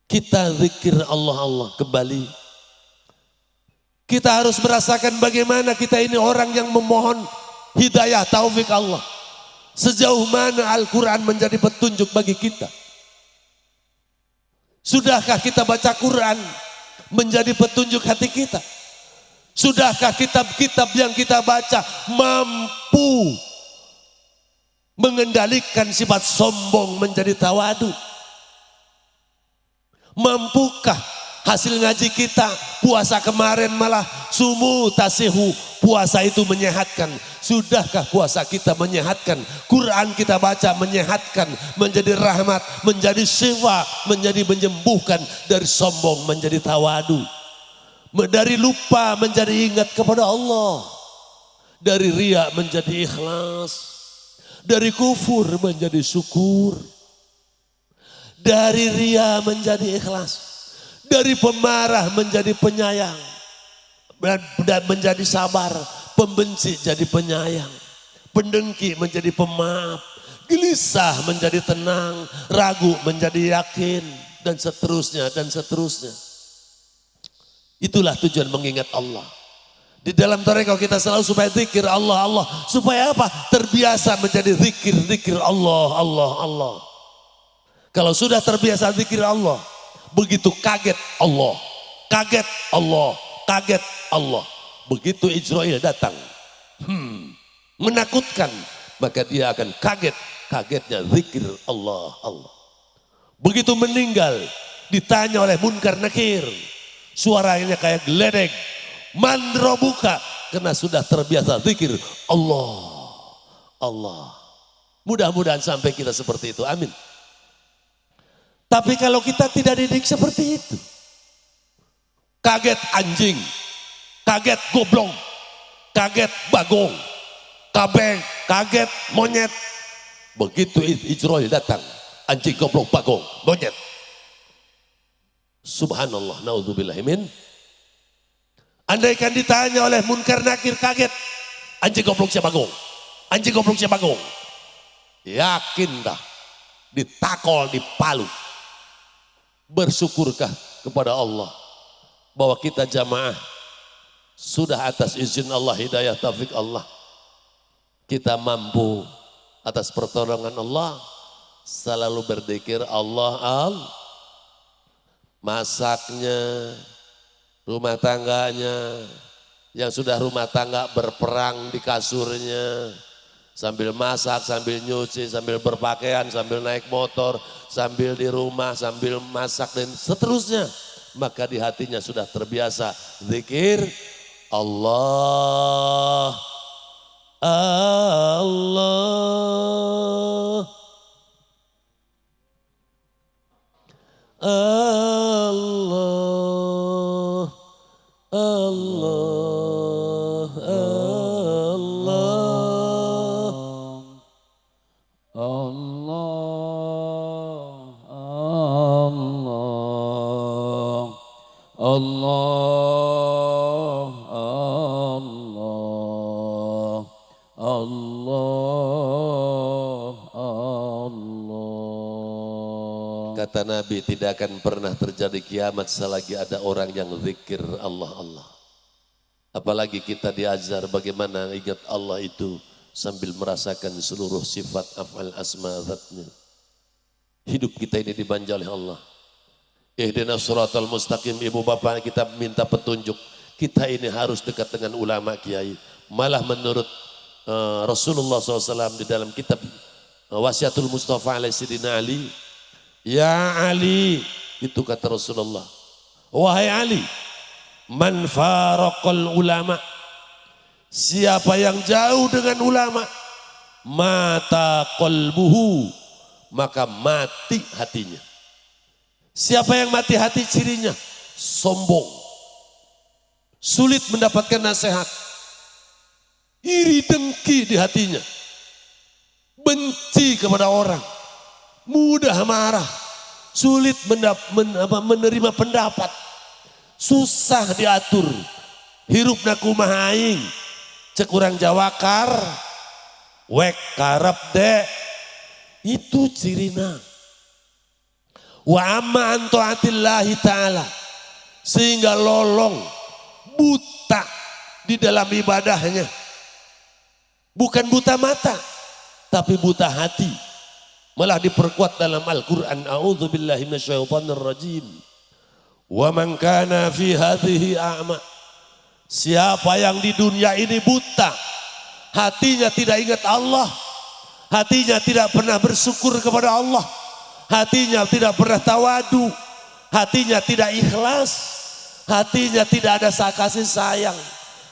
kita zikir Allah kembali. Kita harus merasakan bagaimana kita ini orang yang memohon hidayah taufik Allah. Sejauh mana Al-Quran menjadi petunjuk bagi kita. Sudahkah kita baca Quran menjadi petunjuk hati kita? Sudahkah kitab-kitab yang kita baca mampu mengendalikan sifat sombong menjadi tawadu? Mampukah hasil ngaji kita, puasa kemarin malah sumu tasihu, puasa itu menyehatkan. Sudahkah puasa kita menyehatkan? Quran kita baca menyehatkan, menjadi rahmat, menjadi syifa, menjadi menyembuhkan dari sombong menjadi tawadu. Dari lupa menjadi ingat kepada Allah. Dari riya menjadi ikhlas. Dari kufur menjadi syukur. Dari riya menjadi ikhlas. Dari pemarah menjadi penyayang. Dan menjadi sabar. Pembenci jadi penyayang. Pendengki menjadi pemaaf. Gelisah menjadi tenang. Ragu menjadi yakin. Dan seterusnya, dan seterusnya. Itulah tujuan mengingat Allah. Di dalam tarekat kita selalu supaya zikir Allah, Allah. Supaya apa? Terbiasa menjadi zikir Allah, Allah, Allah. Kalau sudah terbiasa zikir Allah. Begitu kaget Allah, kaget Allah, kaget Allah. Begitu Israel datang, menakutkan, maka dia akan kaget, kagetnya zikir Allah, Allah. Begitu meninggal, ditanya oleh Munkar Nakir, suaranya kayak geledek, mandrobuka, karena sudah terbiasa zikir Allah, Allah. Mudah-mudahan sampai kita seperti itu, amin. Tapi kalau kita tidak didik seperti itu, kaget anjing, kaget goblong, kaget bagong, kaget monyet. Begitu Israel datang, anjing goblong bagong, monyet. Subhanallah, naudzubillahimin. Andaikan ditanya oleh Munkar Nakir kaget, anjing goblong siapa bagong, anjing goblong siapa bagong. Yakin dah, ditakol, dipalu. Bersyukurkah kepada Allah bahwa kita jamaah sudah atas izin Allah, hidayah taufik Allah, kita mampu atas pertolongan Allah selalu berzikir Allah, masaknya, rumah tangganya, yang sudah rumah tangga berperang di kasurnya, sambil masak, sambil nyuci, sambil berpakaian, sambil naik motor, sambil di rumah, sambil masak dan seterusnya. Maka di hatinya sudah terbiasa zikir Allah, Allah, Allah, Allah, Allah, Allah, Allah, Allah, Allah, Allah. Kata Nabi, tidak akan pernah terjadi kiamat selagi ada orang yang zikir Allah, Allah. Apalagi kita diajar bagaimana ingat Allah itu sambil merasakan seluruh sifat af'al asma zatnya. Hidup kita ini dibanjai oleh Allah. Ihdinas shiratal mustaqim, ibu bapak kita minta petunjuk. Kita ini harus dekat dengan ulama kiai. Malah menurut Rasulullah SAW di dalam kitab Wasiatul Mustafa alaih Sidina Ali. Ya Ali, itu kata Rasulullah. Wahai Ali, man faraqal ulama, Siapa yang jauh dengan ulama, mata qalbuhu, maka mati hatinya. Siapa yang mati hati cirinya? Sombong. Sulit mendapatkan nasihat. Iri dengki di hatinya. Benci kepada orang. Mudah marah. Sulit menerima pendapat. Susah diatur. Hirupna kumaha aing. Cek urang jawakar. Wek karep dek. Itu cirina. Wa amma an ta'atillahi ta'ala. Sehingga lolong, buta di dalam ibadahnya. Bukan buta mata, tapi buta hati. Malah diperkuat dalam Al-Quran. A'udzubillahi minasyaitonirrajim. Wa man kana fi hadhihi a'ma. Siapa yang di dunia ini buta, hatinya tidak ingat Allah, hatinya tidak pernah bersyukur kepada Allah, hatinya tidak pernah tawadu, hatinya tidak ikhlas, hatinya tidak ada kasih sayang,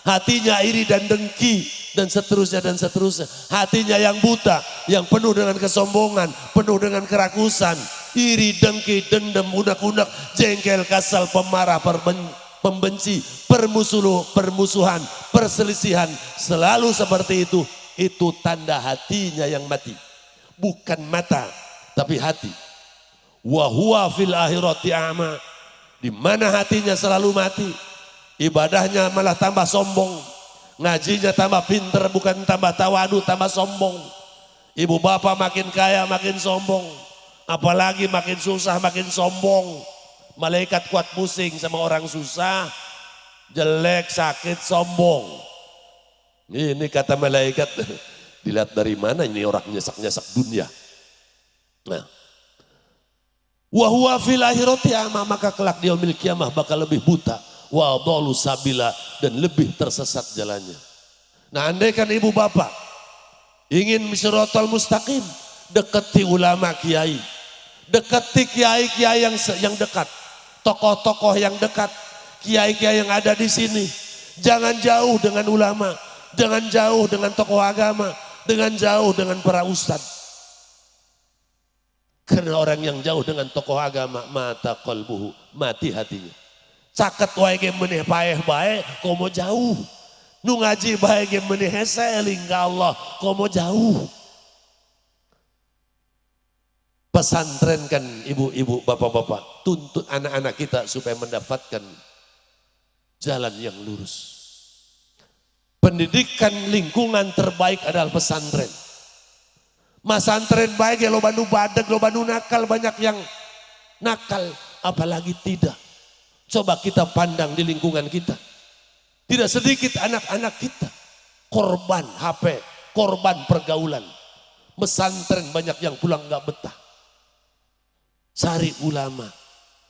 hatinya iri dan dengki, dan seterusnya dan seterusnya. Hatinya yang buta, yang penuh dengan kesombongan, penuh dengan kerakusan, iri, dengki, dendam, unek-unek, jengkel, kasal, pemarah, pembenci, permusuhan, perselisihan, selalu seperti itu tanda hatinya yang mati. Bukan mata, tapi hati. Wa huwa fil akhirati a'ma. Di mana hatinya selalu mati, ibadahnya malah tambah sombong, ngajinya tambah pinter, bukan tambah tawadu, tambah sombong. Ibu bapak makin kaya makin sombong, apalagi makin susah makin sombong. Malaikat kuat pusing sama orang susah, jelek, sakit, sombong. Ini kata malaikat, dilihat dari mana ini orang nyesak-nyesak dunia. Nah, wa huwa fil akhirati a'ma, maka kelak di yaumil kiamah bakal lebih buta, wa adallu sabila, dan lebih tersesat jalannya. Nah, andaikan ibu bapak ingin siratal mustaqim, dekati ulama kiai, dekati kiai-kiai yang dekat, tokoh-tokoh yang dekat, kiai-kiai yang ada di sini. Jangan jauh dengan ulama, jangan jauh dengan tokoh agama, dengan jauh dengan para ustadz. Karena orang yang jauh dengan tokoh agama, mata qalbuhu, mati hatinya. Caket wae ge meuneh paeh bae, komo jauh. Nu ngaji bae ge meuneh hese eling ka Allah, komo jauh. Pesantren kan ibu-ibu, bapak-bapak, tuntut anak-anak kita supaya mendapatkan jalan yang lurus. Pendidikan lingkungan terbaik adalah pesantren. Masantren baik ya, lo banu badak, lo banu nakal, banyak yang nakal, apalagi tidak. Coba kita pandang di lingkungan kita. Tidak sedikit anak-anak kita korban HP, korban pergaulan. Pesantren banyak yang pulang gak betah. Cari ulama,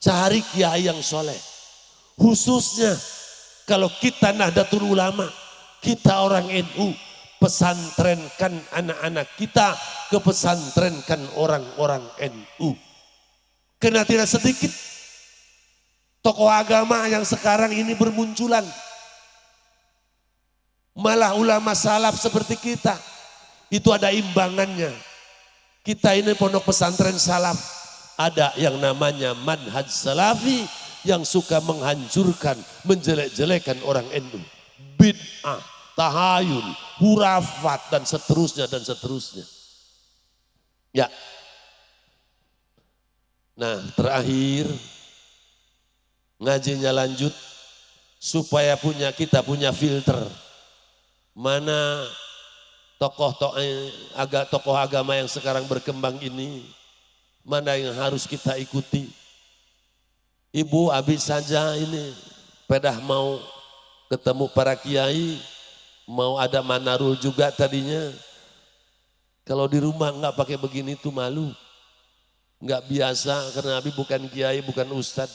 cari kiai yang soleh. Khususnya kalau kita Nahdlatul Ulama, kita orang NU, pesantrenkan anak-anak kita, ke pesantrenkan orang-orang NU. Karena tidak sedikit tokoh agama yang sekarang ini bermunculan. Malah ulama salaf seperti kita, itu ada imbangannya. Kita ini pondok pesantren salaf, ada yang namanya manhaj salafi yang suka menghancurkan, menjelek-jelekan orang NU. Bid'ah, tahayul, hurafat, dan seterusnya dan seterusnya. Ya. Nah, terakhir ngajinya lanjut supaya kita punya filter. Mana tokoh agama yang sekarang berkembang ini, mana yang harus kita ikuti. Ibu habis saja ini pedah mau ketemu para kiai, mau ada manarul juga tadinya. Kalau di rumah nggak pakai begini tuh malu, nggak biasa karena Abi bukan kiai, bukan ustadz.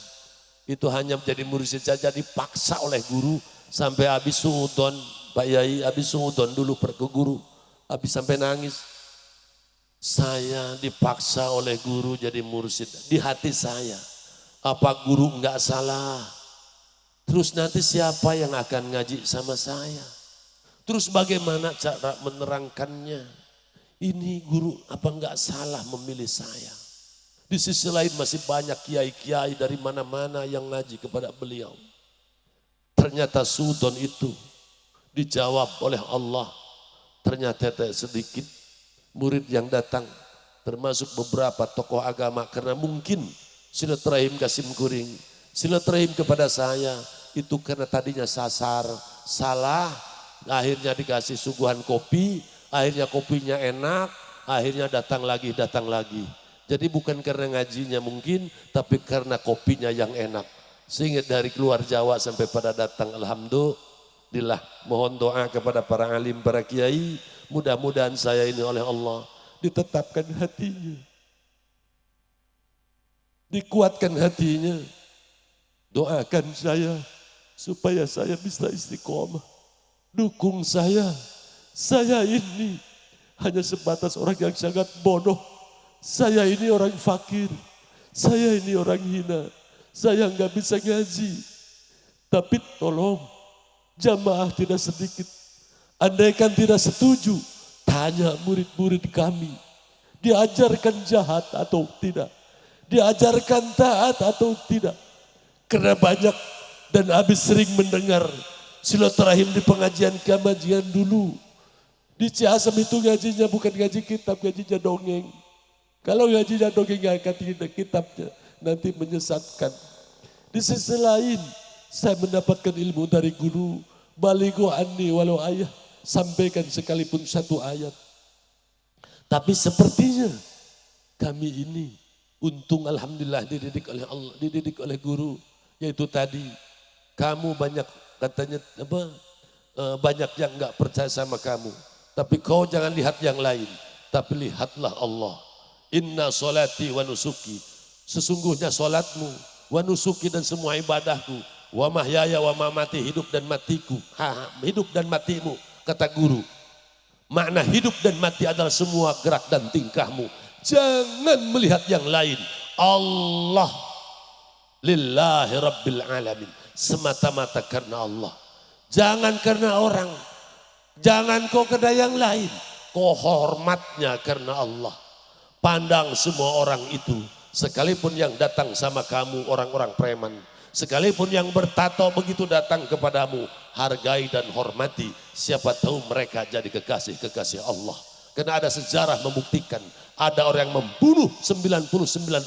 Itu hanya menjadi mursyid saja, dipaksa oleh guru sampai Abi sudon, Pak Yai, Abi sudon dulu ke guru, Abi sampai nangis. Saya dipaksa oleh guru jadi mursyid, di hati saya, apa guru nggak salah? Terus nanti siapa yang akan ngaji sama saya? Terus bagaimana cara menerangkannya? Ini guru apa enggak salah memilih saya? Di sisi lain masih banyak kiai-kiai dari mana-mana yang ngaji kepada beliau. Ternyata sudon itu dijawab oleh Allah. Ternyata sedikit murid yang datang, termasuk beberapa tokoh agama, karena mungkin silaturahim Kasim Kuring, silaturahim kepada saya itu karena tadinya salah, akhirnya dikasih suguhan kopi, akhirnya kopinya enak, akhirnya datang lagi. Jadi bukan karena ngajinya mungkin, tapi karena kopinya yang enak. Sehingga dari keluar Jawa sampai pada datang, alhamdulillah, mohon doa kepada para alim, para kiai, mudah-mudahan saya ini oleh Allah ditetapkan hatinya, dikuatkan hatinya. Doakan saya supaya saya bisa istiqomah. Dukung saya ini hanya sebatas orang yang sangat bodoh. Saya ini orang fakir, saya ini orang hina, saya nggak bisa ngaji. Tapi tolong jamaah tidak sedikit. Andaikan tidak setuju, tanya murid-murid kami. Diajarkan jahat atau tidak? Diajarkan taat atau tidak? Karena banyak dan habis sering mendengar silaturahim di pengajian dulu. Di Ciasem itu ngajinya bukan ngaji kitab, ngajinya dongeng. Kalau ngajinya dongeng akan tidak kitabnya, nanti menyesatkan. Di sisi lain, saya mendapatkan ilmu dari guru, balighu anni walau ayah, sampaikan sekalipun satu ayat. Tapi sepertinya kami ini untung alhamdulillah dididik oleh Allah, dididik oleh guru, yaitu tadi kamu banyak katanya banyak yang enggak percaya sama kamu, tapi kau jangan lihat yang lain, tapi lihatlah Allah. Inna solati wa nusuki, sesungguhnya solatmu, wa nusuki dan semua ibadahku, wa mahyaya wa mamati, hidup dan matiku, hidup dan matimu, kata guru. Makna hidup dan mati adalah semua gerak dan tingkahmu. Jangan melihat yang lain. Allah lillahi rabbil alamin, semata-mata karena Allah. Jangan karena orang, jangan kau karena yang lain, kau hormatnya karena Allah. Pandang semua orang itu, sekalipun yang datang sama kamu orang-orang preman, sekalipun yang bertato begitu datang kepadamu, hargai dan hormati. Siapa tahu mereka jadi kekasih Allah. Karena ada sejarah membuktikan, ada orang yang membunuh 99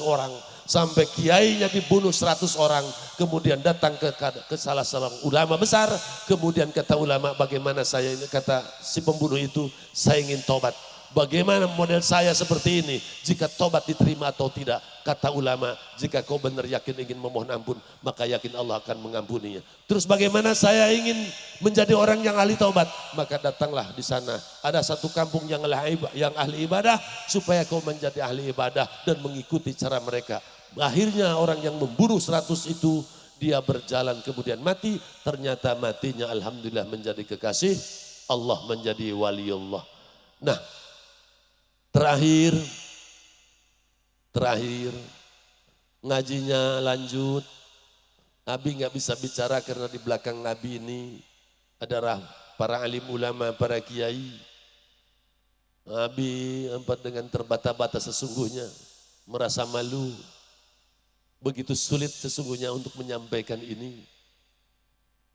orang, sampai kiainya dibunuh 100 orang, kemudian datang ke salah seorang ulama besar, kemudian kata ulama, bagaimana saya ini, kata si pembunuh itu, saya ingin tobat. Bagaimana model saya seperti ini, jika tobat diterima atau tidak? Kata ulama, jika kau benar yakin ingin memohon ampun, maka yakin Allah akan mengampuninya. Terus bagaimana saya ingin menjadi orang yang ahli taubat? Maka datanglah di sana, ada satu kampung yang ahli ibadah, supaya kau menjadi ahli ibadah dan mengikuti cara mereka. Akhirnya orang yang membunuh 100 itu, dia berjalan kemudian mati, ternyata matinya alhamdulillah menjadi kekasih Allah, menjadi waliullah. Nah, Terakhir, ngajinya lanjut. Nabi nggak bisa bicara karena di belakang Nabi ini adalah para alim ulama, para kiai. Nabi dengan terbata-bata sesungguhnya, merasa malu. Begitu sulit sesungguhnya untuk menyampaikan ini.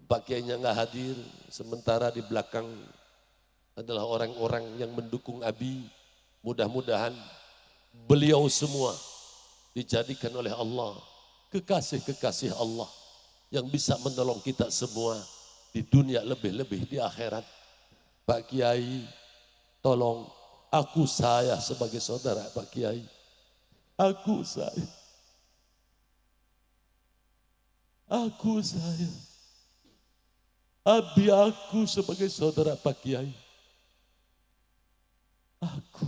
Pak kiainya nggak hadir, sementara di belakang adalah orang-orang yang mendukung Abi. Mudah-mudahan beliau semua dijadikan oleh Allah kekasih-kekasih Allah yang bisa menolong kita semua di dunia, lebih-lebih di akhirat. Pak Kiai, tolong aku saya sebagai saudara Pak Kiai. Aku saya. Abi aku sebagai saudara Pak Kiai. Aku.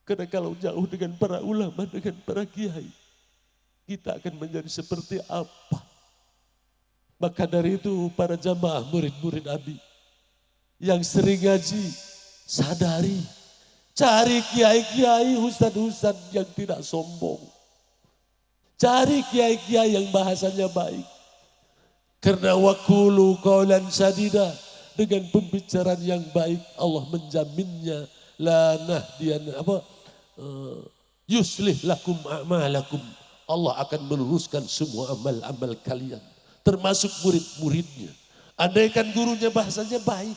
Karena kalau jauh dengan para ulama, dengan para kiai, kita akan menjadi seperti apa? Maka dari itu para jamaah murid-murid Abi yang sering ngaji, sadari, cari kiai-kiai, ustadz-ustadz yang tidak sombong. Cari kiai-kiai yang bahasanya baik. Karena wakulu qaulan sadida, dengan pembicaraan yang baik, Allah menjaminnya. La nahdiyan yuslih lakum a'malakum. Allah akan meluruskan semua amal-amal kalian, termasuk murid-muridnya. Andaikan gurunya bahasanya baik,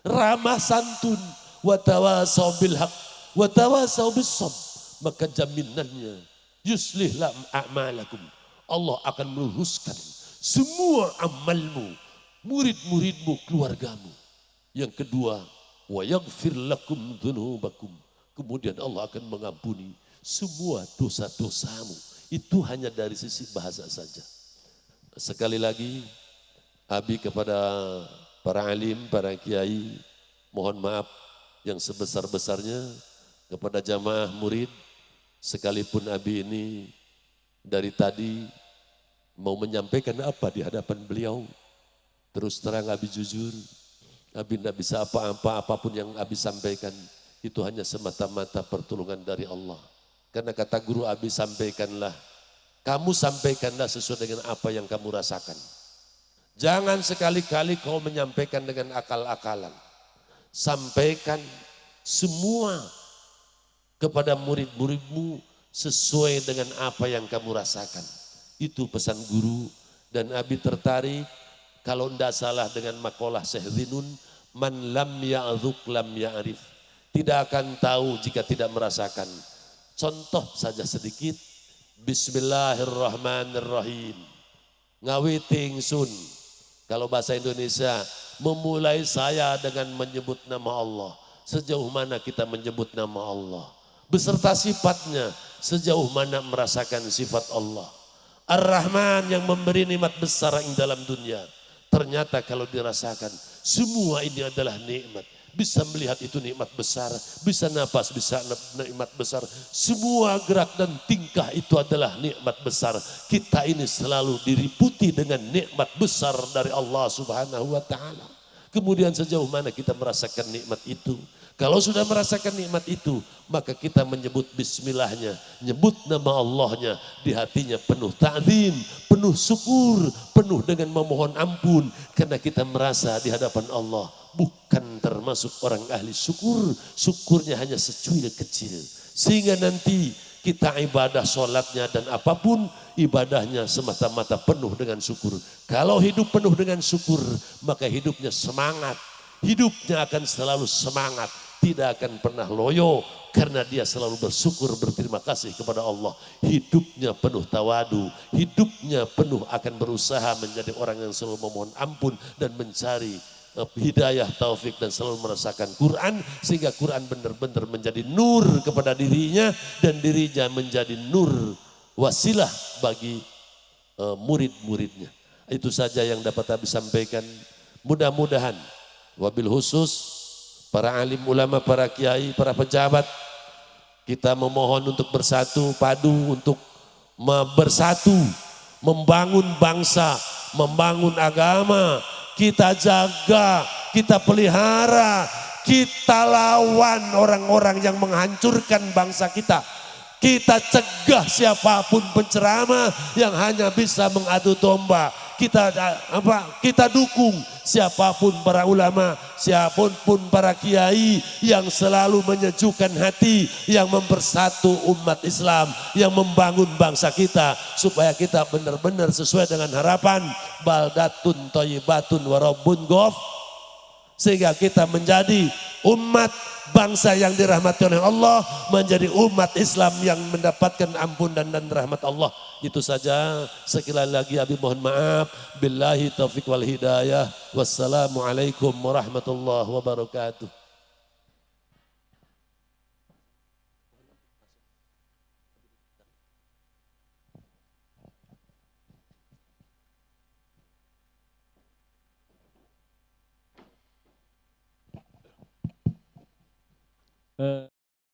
ramah santun, wa tawasau bil haq, wa tawasau bis sabr, maka jaminannya yuslih lakum a'malakum. Allah akan meluruskan semua amalmu, murid-muridmu, keluargamu. Yang kedua, wa yaghfir lakum dzunubakum. Kemudian Allah akan mengampuni semua dosa-dosamu. Itu hanya dari sisi bahasa saja. Sekali lagi, Abi kepada para alim, para kiai, mohon maaf yang sebesar-besarnya kepada jamaah murid, sekalipun Abi ini dari tadi mau menyampaikan apa di hadapan beliau, terus terang Abi jujur, Abi tidak bisa apa-apa, apapun yang Abi sampaikan itu hanya semata-mata pertolongan dari Allah. Karena kata guru Abi, sampaikanlah, kamu sampaikanlah sesuai dengan apa yang kamu rasakan. Jangan sekali-kali kau menyampaikan dengan akal-akalan. Sampaikan semua kepada murid-muridmu sesuai dengan apa yang kamu rasakan. Itu pesan guru, dan Abi tertarik kalau tidak salah dengan makalah Syekh Zinun, man lam ya'dzuk lam ya'rif. Tidak akan tahu jika tidak merasakan. Contoh saja sedikit, Bismillahirrahmanirrahim. Ngawiting sun. Kalau bahasa Indonesia, memulai saya dengan menyebut nama Allah. Sejauh mana kita menyebut nama Allah? Beserta sifatnya, sejauh mana merasakan sifat Allah. Ar-Rahman yang memberi nikmat besar yang dalam dunia. Ternyata kalau dirasakan, semua ini adalah nikmat. Bisa melihat itu nikmat besar, bisa napas, bisa nikmat besar. Semua gerak dan tingkah itu adalah nikmat besar. Kita ini selalu diliputi dengan nikmat besar dari Allah Subhanahu wa Ta'ala. Kemudian sejauh mana kita merasakan nikmat itu? Kalau sudah merasakan nikmat itu, maka kita menyebut bismillahnya, nyebut nama Allahnya, di hatinya penuh ta'zim, penuh syukur, penuh dengan memohon ampun, karena kita merasa di hadapan Allah bukan termasuk orang ahli syukur, syukurnya hanya secuil kecil, sehingga nanti kita ibadah sholatnya dan apapun ibadahnya semata-mata penuh dengan syukur. Kalau hidup penuh dengan syukur, maka hidupnya semangat, hidupnya akan selalu semangat, tidak akan pernah loyo, karena dia selalu bersyukur, berterima kasih kepada Allah. Hidupnya penuh tawadu, hidupnya penuh akan berusaha menjadi orang yang selalu memohon ampun dan mencari hidayah, taufik, dan selalu merasakan Quran, sehingga Quran benar-benar menjadi nur kepada dirinya, dan dirinya menjadi nur wasilah bagi murid-muridnya. Itu saja yang dapat Abi sampaikan. Mudah-mudahan wabil khusus para alim ulama, para kiai, para pejabat, kita memohon untuk bersatu padu, untuk bersatu membangun bangsa, membangun agama. Kita jaga, kita pelihara, kita lawan orang-orang yang menghancurkan bangsa kita. Kita cegah siapapun penceramah yang hanya bisa mengadu domba. Kita dukung siapapun para ulama, siapapun para kiai yang selalu menyejukkan hati, yang mempersatu umat Islam, yang membangun bangsa kita, supaya kita benar-benar sesuai dengan harapan baldatun thayyibatun wa rabbun ghaf, sehingga kita menjadi umat bangsa yang dirahmati oleh Allah, menjadi umat Islam yang mendapatkan ampunan dan rahmat Allah. Itu saja. Sekali lagi Abi mohon maaf. Billahi taufiq wal hidayah. Wassalamualaikum warahmatullahi wabarakatuh.